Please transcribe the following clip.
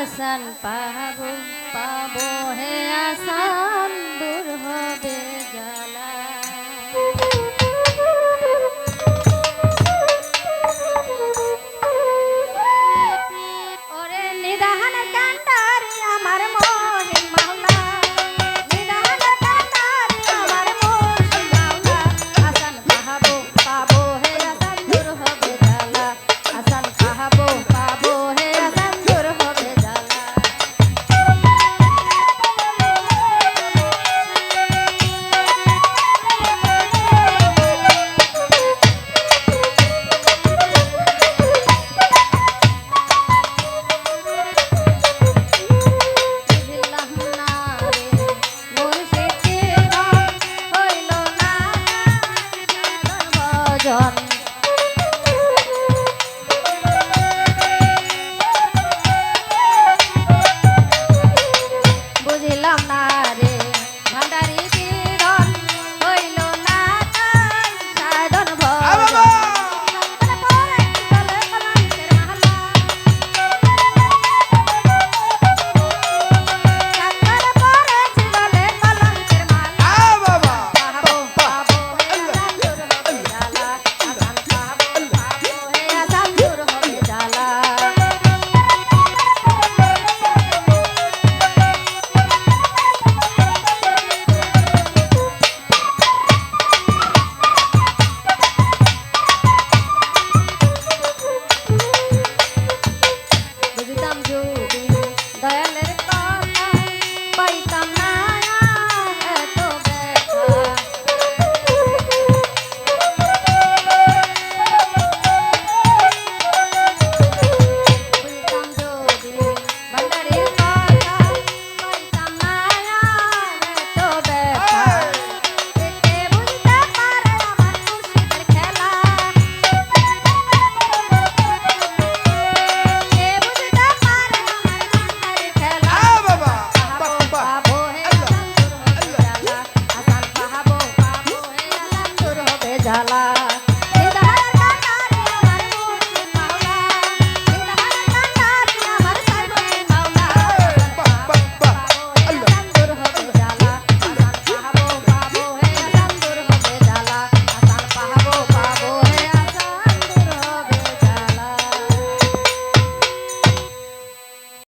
আসান পাবো পাবো হে আসান দূর হবে জ্বালা। ওরে নিদানের কান্ডারি আমার মহিন মাওলা, নিদানের কান্ডারি আমার মহিন মাওলা, আসান পাবো পাবো হে আসান দূর হবে জ্বালা, আসান পাবো পাবো হে আসান দূর হবে জ্বালা। বুঝিলাম না রে ভান্ডারি কিরণ হইল না সাধন ভজন। দয়ালের কথা পাইতাম না এত ব্যথা, বুঝতাম যদি ভান্ডারির কথা পাইতাম না এত ব্যথা, কে বুঝতে পারে আমার মুর্শিদের খেলা, কে বুঝতে পারে আমার ভান্ডারির খেলা। পাবো হে আসান দূর হবে জ্বালা, আসান পাবো পাবো হে আসান দূর হবে জ্বালা।